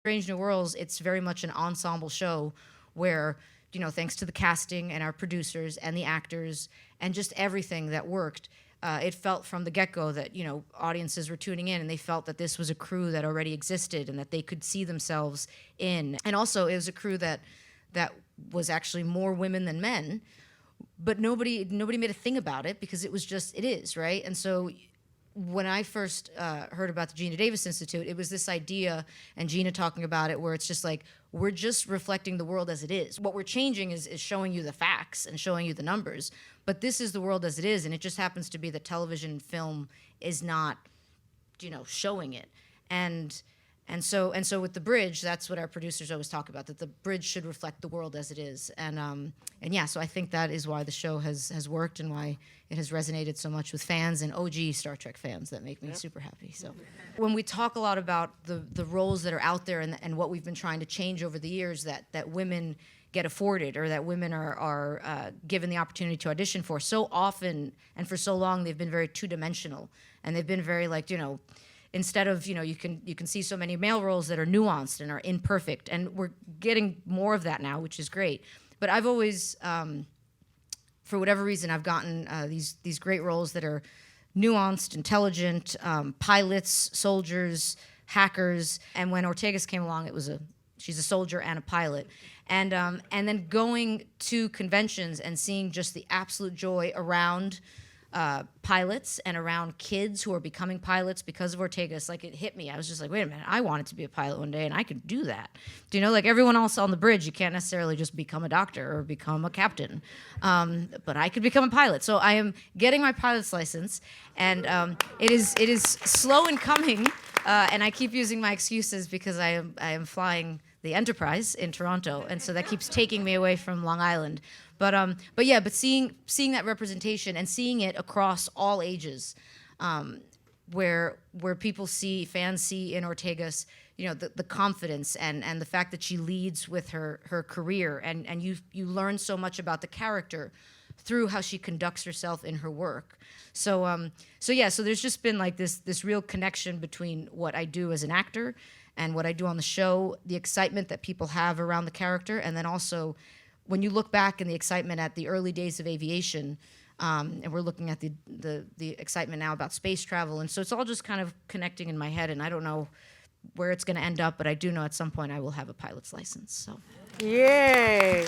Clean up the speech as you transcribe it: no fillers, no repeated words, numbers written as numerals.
Strange New Worlds, it's very much an ensemble show where, you know, thanks to the casting and our producers and the actors and just everything that worked, it felt from the get-go that, you know, audiences were tuning in and they felt that this was a crew that already existed and that they could see themselves in. And also, it was a crew that was actually more women than men, but nobody made a thing about it because it was just, it is, right? And so when I first heard about the Geena Davis Institute, it was this idea, and Geena talking about it, where it's just like, we're just reflecting the world as it is. What we're changing is showing you the facts and showing you the numbers, but this is the world as it is, and it just happens to be that television and film is not, you know, showing it. And so with The Bridge, that's what our producers always talk about, that the bridge should reflect the world as it is. And yeah, so I think that is why the show has worked and why it has resonated so much with fans and OG Star Trek fans that make me super happy. So when we talk a lot about the roles that are out there and what we've been trying to change over the years that women get afforded or that women are given the opportunity to audition for, so often and for so long they've been very two-dimensional, and they've been very like, you know, instead of, you know, you can see so many male roles that are nuanced and are imperfect, and we're getting more of that now, which is great. But I've always, for whatever reason, I've gotten these great roles that are nuanced, intelligent, pilots, soldiers, hackers. And when Ortegas came along, she's a soldier and a pilot. And then going to conventions and seeing just the absolute joy around pilots and around kids who are becoming pilots because of Ortegas, like, it hit me. I was just like, wait a minute, I wanted to be a pilot one day and I could do that. Do you know, like everyone else on the bridge, you can't necessarily just become a doctor or become a captain, but I could become a pilot. So I am getting my pilot's license, and it is slow in coming, and I keep using my excuses because I am flying the Enterprise in Toronto, and so that keeps taking me away from Long Island. But seeing that representation and seeing it across all ages, where fans see in Ortegas, you know, the confidence and the fact that she leads with her career, and you learn so much about the character through how she conducts herself in her work. So there's just been like this real connection between what I do as an actor and what I do on the show, the excitement that people have around the character, and then also when you look back in the excitement at the early days of aviation, and we're looking at the excitement now about space travel, and so it's all just kind of connecting in my head, and I don't know where it's going to end up, but I do know at some point I will have a pilot's license. So, yay!